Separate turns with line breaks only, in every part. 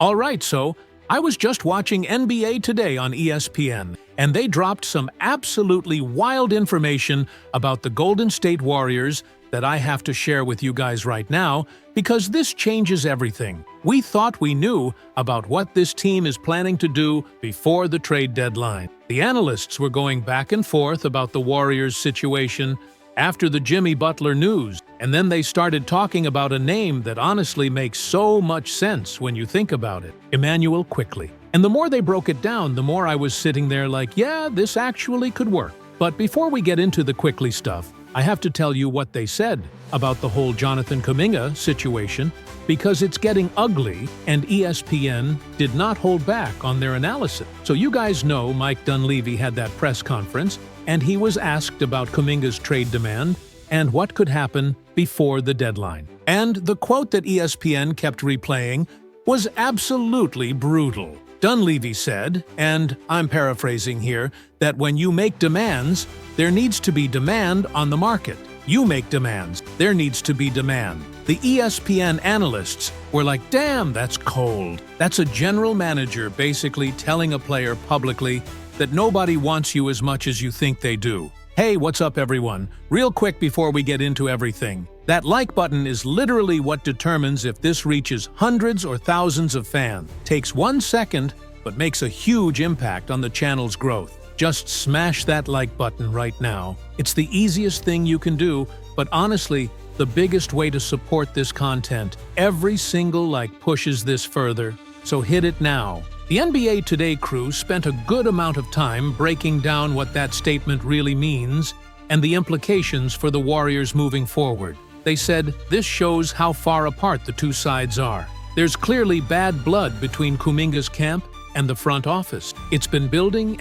All right, so I was just watching NBA Today on ESPN, and they dropped some absolutely wild information about the Golden State Warriors that I have to share with you guys right now, because this changes everything. We thought we knew about what this team is planning to do before the trade deadline. The analysts were going back and forth about the Warriors' situation after the Jimmy Butler news, and then they started talking about a name that honestly makes so much sense when you think about it: Emmanuel Quickley. And the more they broke it down, the more I was sitting there like, yeah, this actually could work. But before we get into the Quickley stuff, I have to tell you what they said about the whole Jonathan Kuminga situation, because it's getting ugly, and ESPN did not hold back on their analysis. So you guys know Mike Dunleavy had that press conference, and he was asked about Kuminga's trade demand and what could happen before the deadline. And the quote that ESPN kept replaying was absolutely brutal. Dunleavy said, and I'm paraphrasing here, that when you make demands, there needs to be demand on the market. You make demands, there needs to be demand. The ESPN analysts were like, damn, that's cold. That's a general manager basically telling a player publicly that nobody wants you as much as you think they do. Hey, what's up everyone? Real quick before we get into everything. That like button is literally what determines if this reaches hundreds or thousands of fans. Takes 1 second, but makes a huge impact on the channel's growth. Just smash that like button right now. It's the easiest thing you can do, but honestly, the biggest way to support this content. Every single like pushes this further, so hit it now. The NBA Today crew spent a good amount of time breaking down what that statement really means and the implications for the Warriors moving forward. They said this shows how far apart the two sides are. There's clearly bad blood between Kuminga's camp and the front office. It's been building,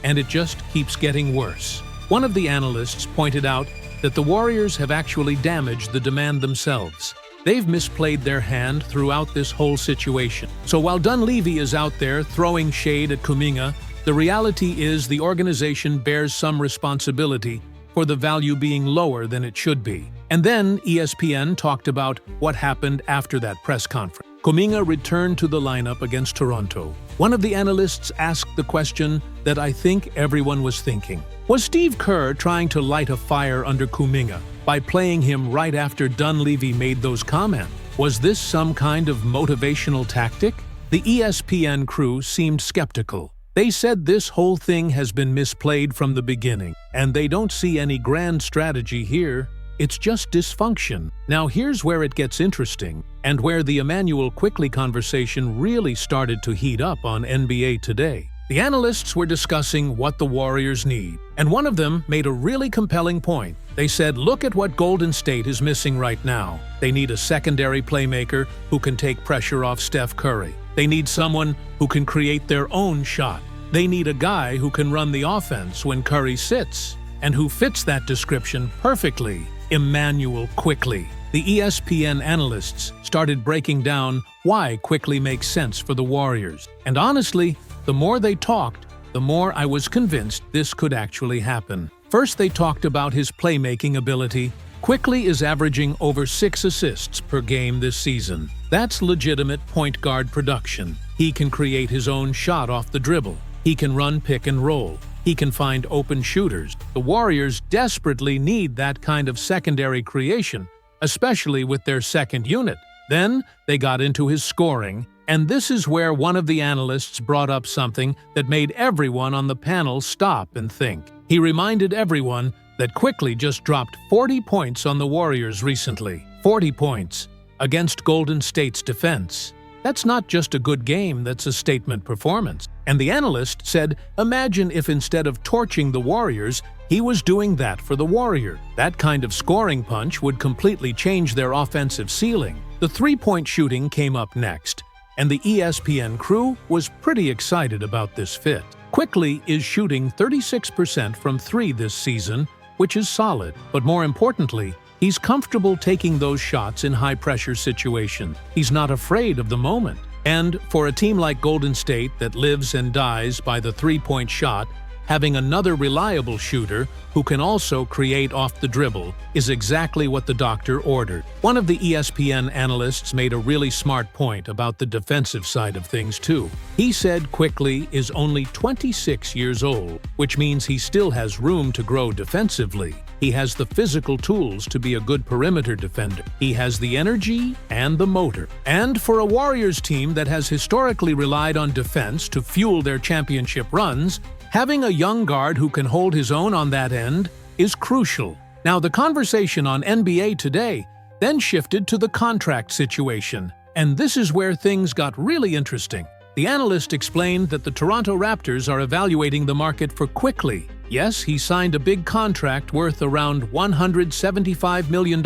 and it just keeps getting worse. One of the analysts pointed out that the Warriors have actually damaged the demand themselves. They've misplayed their hand throughout this whole situation. So while Dunleavy is out there throwing shade at Kuminga, the reality is the organization bears some responsibility for the value being lower than it should be. And then ESPN talked about what happened after that press conference. Kuminga returned to the lineup against Toronto. One of the analysts asked the question that I think everyone was thinking. Was Steve Kerr trying to light a fire under Kuminga by playing him right after Dunleavy made those comments? Was this some kind of motivational tactic? The ESPN crew seemed skeptical. They said this whole thing has been misplayed from the beginning, and they don't see any grand strategy here. It's just dysfunction. Now here's where it gets interesting, and where the Emmanuel Quickley conversation really started to heat up on NBA Today. The analysts were discussing what the Warriors need, and one of them made a really compelling point. They said, look at what Golden State is missing right now. They need a secondary playmaker who can take pressure off Steph Curry. They need someone who can create their own shot. They need a guy who can run the offense when Curry sits, and who fits that description perfectly: Emmanuel Quickley. The ESPN analysts started breaking down why Quickley makes sense for the Warriors. And honestly, the more they talked, the more I was convinced this could actually happen. First, they talked about his playmaking ability. Quickley is averaging over 6 assists per game this season. That's legitimate point guard production. He can create his own shot off the dribble. He can run pick and roll. He can find open shooters. The Warriors desperately need that kind of secondary creation, especially with their second unit. Then they got into his scoring, and this is where one of the analysts brought up something that made everyone on the panel stop and think. He reminded everyone that Quickley just dropped 40 points on the Warriors recently. 40 points against Golden State's defense. That's not just a good game, that's a statement performance. And the analyst said, imagine if instead of torching the Warriors, he was doing that for the Warrior. That kind of scoring punch would completely change their offensive ceiling. The three-point shooting came up next, and the ESPN crew was pretty excited about this fit. Quickley is shooting 36% from 3 this season, which is solid, but more importantly, he's comfortable taking those shots in high-pressure situations. He's not afraid of the moment. And for a team like Golden State that lives and dies by the three-point shot, Having another reliable shooter who can also create off the dribble is exactly what the doctor ordered. One of the ESPN analysts made a really smart point about the defensive side of things too. He said Quickley is only 26 years old, which means he still has room to grow defensively. He has the physical tools to be a good perimeter defender. He has the energy and the motor. And for a Warriors team that has historically relied on defense to fuel their championship runs, having a young guard who can hold his own on that end is crucial. Now, the conversation on NBA Today then shifted to the contract situation, and this is where things got really interesting. The analyst explained that the Toronto Raptors are evaluating the market for Quickley. Yes, he signed a big contract worth around $175 million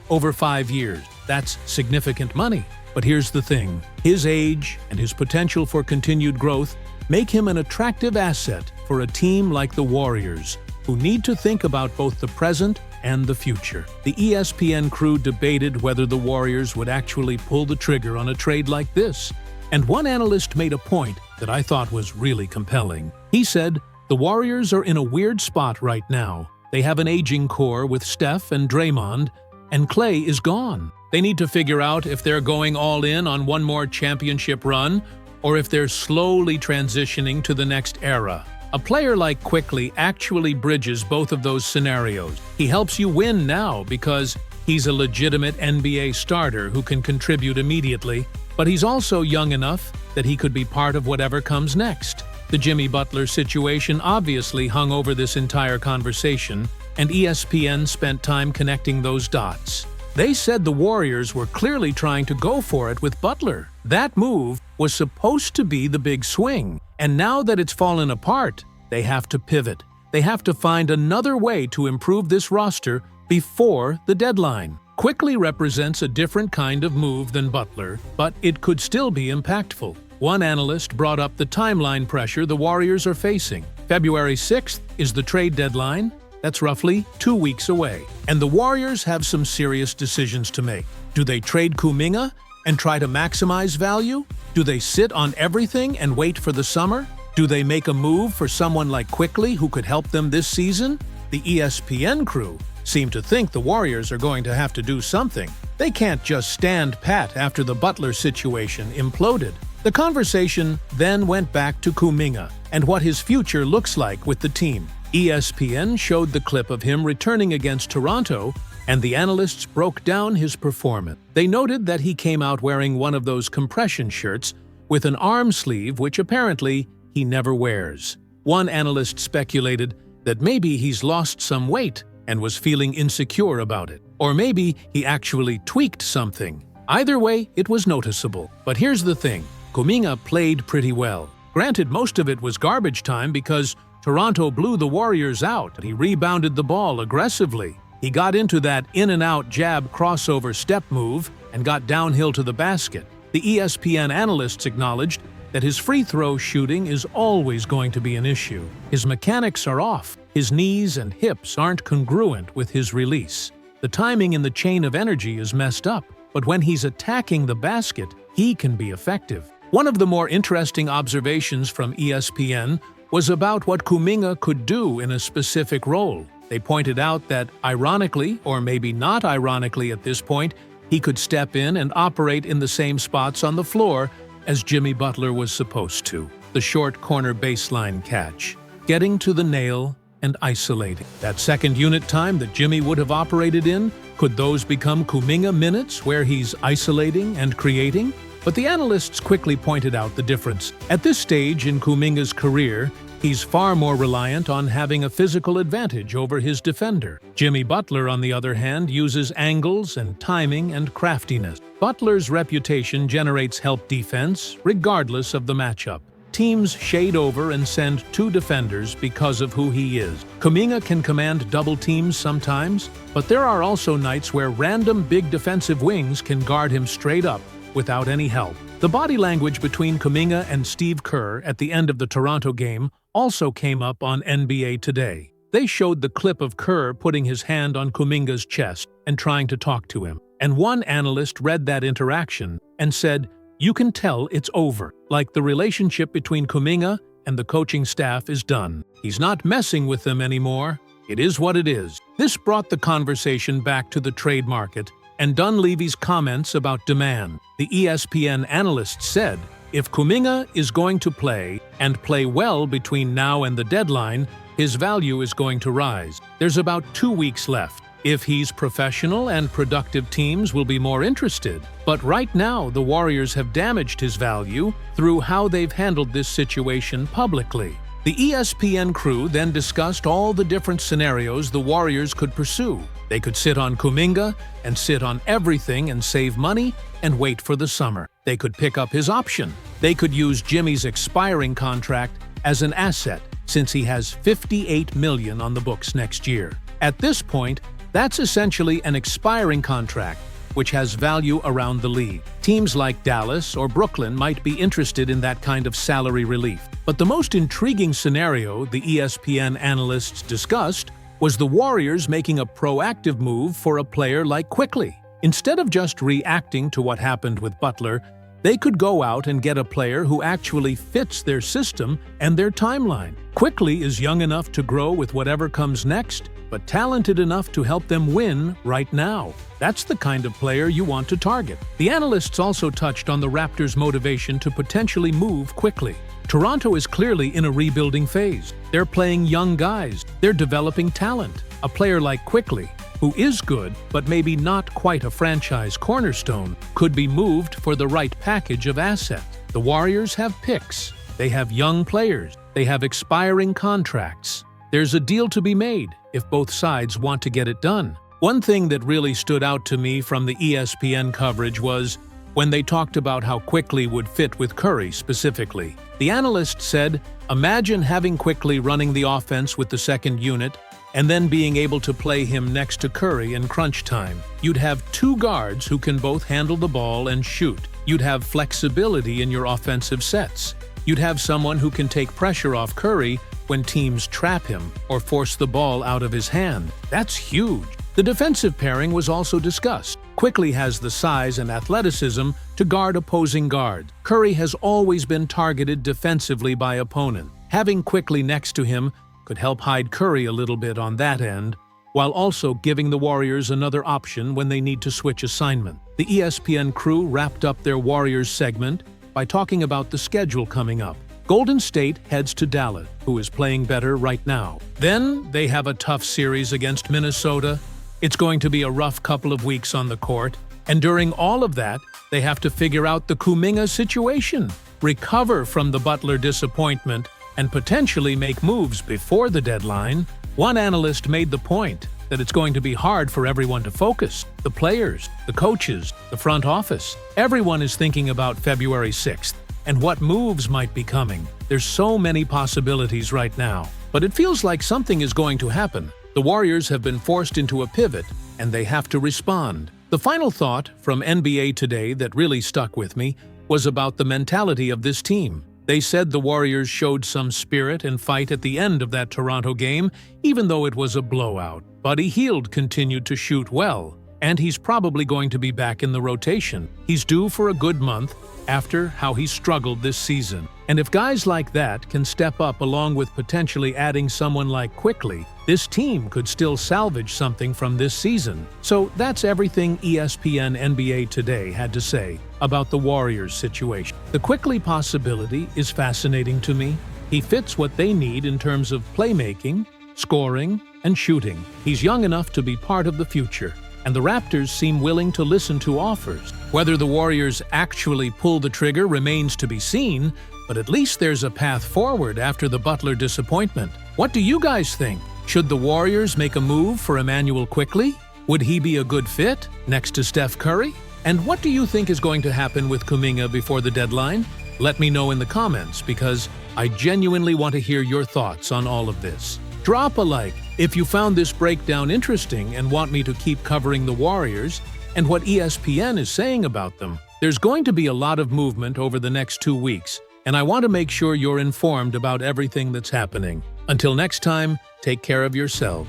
over 5 years. That's significant money. But here's the thing. His age and his potential for continued growth make him an attractive asset for a team like the Warriors, who need to think about both the present and the future. The ESPN crew debated whether the Warriors would actually pull the trigger on a trade like this. And one analyst made a point that I thought was really compelling. He said, the Warriors are in a weird spot right now. They have an aging core with Steph and Draymond, and Klay is gone. They need to figure out if they're going all in on one more championship run or if they're slowly transitioning to the next era. A player like Quickley actually bridges both of those scenarios. He helps you win now because he's a legitimate NBA starter who can contribute immediately, but he's also young enough that he could be part of whatever comes next. The Jimmy Butler situation obviously hung over this entire conversation, and ESPN spent time connecting those dots. They said the Warriors were clearly trying to go for it with Butler. That move was supposed to be the big swing, and now that it's fallen apart, they have to pivot. They have to find another way to improve this roster before the deadline. Quickley represents a different kind of move than Butler, but it could still be impactful. One analyst brought up the timeline pressure the Warriors are facing. February 6th is the trade deadline. That's roughly 2 weeks away. And the Warriors have some serious decisions to make. Do they trade Kuminga and try to maximize value? Do they sit on everything and wait for the summer? Do they make a move for someone like Quickley who could help them this season? The ESPN crew seem to think the Warriors are going to have to do something. They can't just stand pat after the Butler situation imploded. The conversation then went back to Kuminga and what his future looks like with the team. ESPN showed the clip of him returning against Toronto, and the analysts broke down his performance. They noted that he came out wearing one of those compression shirts with an arm sleeve which apparently he never wears. One analyst speculated that maybe he's lost some weight and was feeling insecure about it. Or maybe he actually tweaked something. Either way, it was noticeable. But here's the thing. Kuminga played pretty well. Granted, most of it was garbage time because Toronto blew the Warriors out. He rebounded the ball aggressively. He got into that in-and-out jab crossover step move and got downhill to the basket. The ESPN analysts acknowledged that his free throw shooting is always going to be an issue. His mechanics are off. His knees and hips aren't congruent with his release. The timing in the chain of energy is messed up, but when he's attacking the basket, he can be effective. One of the more interesting observations from ESPN was about what Kuminga could do in a specific role. They pointed out that, ironically, or maybe not ironically at this point, he could step in and operate in the same spots on the floor as Jimmy Butler was supposed to. The short corner baseline catch, getting to the nail and isolating. That second unit time that Jimmy would have operated in, could those become Kuminga minutes where he's isolating and creating? But the analysts quickly pointed out the difference. At this stage in Kuminga's career, he's far more reliant on having a physical advantage over his defender. Jimmy Butler, on the other hand, uses angles and timing and craftiness. Butler's reputation generates help defense, regardless of the matchup. Teams shade over and send two defenders because of who he is. Kuminga can command double teams sometimes, but there are also nights where random big defensive wings can guard him straight up without any help. The body language between Kuminga and Steve Kerr at the end of the Toronto game also came up on NBA Today. They showed the clip of Kerr putting his hand on Kuminga's chest and trying to talk to him. And one analyst read that interaction and said, "You can tell it's over," like the relationship between Kuminga and the coaching staff is done. He's not messing with them anymore. It is what it is. This brought the conversation back to the trade market and Dunleavy's comments about demand. The ESPN analyst said, if Kuminga is going to play, and play well between now and the deadline, his value is going to rise. There's about 2 weeks left. If he's professional and productive, teams will be more interested. But right now, the Warriors have damaged his value through how they've handled this situation publicly. The ESPN crew then discussed all the different scenarios the Warriors could pursue. They could sit on Kuminga and sit on everything and save money and wait for the summer. They could pick up his option. They could use Jimmy's expiring contract as an asset since he has $58 million on the books next year. At this point, that's essentially an expiring contract, which has value around the league. Teams like Dallas or Brooklyn might be interested in that kind of salary relief. But the most intriguing scenario the ESPN analysts discussed was the Warriors making a proactive move for a player like Quickley. Instead of just reacting to what happened with Butler, they could go out and get a player who actually fits their system and their timeline. Quickley is young enough to grow with whatever comes next, but talented enough to help them win right now. That's the kind of player you want to target. The analysts also touched on the Raptors' motivation to potentially move Quickley. Toronto is clearly in a rebuilding phase. They're playing young guys. They're developing talent. A player like Quickley, who is good but maybe not quite a franchise cornerstone, could be moved for the right package of assets. The Warriors have picks. They have young players. They have expiring contracts. There's a deal to be made if both sides want to get it done. One thing that really stood out to me from the ESPN coverage was when they talked about how Quickley would fit with Curry specifically. The analyst said, imagine having Quickley running the offense with the second unit and then being able to play him next to Curry in crunch time. You'd have two guards who can both handle the ball and shoot. You'd have flexibility in your offensive sets. You'd have someone who can take pressure off Curry when teams trap him or force the ball out of his hand. That's huge. The defensive pairing was also discussed. Quickley has the size and athleticism to guard opposing guards. Curry has always been targeted defensively by opponents. Having Quickley next to him could help hide Curry a little bit on that end, while also giving the Warriors another option when they need to switch assignment. The ESPN crew wrapped up their Warriors segment by talking about the schedule coming up. Golden State heads to Dallas, who is playing better right now. Then they have a tough series against Minnesota. It's going to be a rough couple of weeks on the court, and during all of that, they have to figure out the Kuminga situation, recover from the Butler disappointment, and potentially make moves before the deadline. One analyst made the point that it's going to be hard for everyone to focus. The players, the coaches, the front office. Everyone is thinking about February 6th and what moves might be coming. There's so many possibilities right now, but it feels like something is going to happen. The Warriors have been forced into a pivot, and they have to respond. The final thought from NBA Today that really stuck with me was about the mentality of this team. They said the Warriors showed some spirit and fight at the end of that Toronto game, even though it was a blowout. Buddy Hield continued to shoot well, and he's probably going to be back in the rotation. He's due for a good month after how he struggled this season. And if guys like that can step up along with potentially adding someone like Quickley, this team could still salvage something from this season. So that's everything ESPN NBA Today had to say about the Warriors situation. The Quickley possibility is fascinating to me. He fits what they need in terms of playmaking, scoring, and shooting. He's young enough to be part of the future, and the Raptors seem willing to listen to offers. Whether the Warriors actually pull the trigger remains to be seen, but at least there's a path forward after the Butler disappointment. What do you guys think? Should the Warriors make a move for Emmanuel Quickley? Would he be a good fit next to Steph Curry? And what do you think is going to happen with Kuminga before the deadline? Let me know in the comments, because I genuinely want to hear your thoughts on all of this. Drop a like if you found this breakdown interesting and want me to keep covering the Warriors and what ESPN is saying about them. There's going to be a lot of movement over the next 2 weeks, and I want to make sure you're informed about everything that's happening. Until next time, take care of yourself.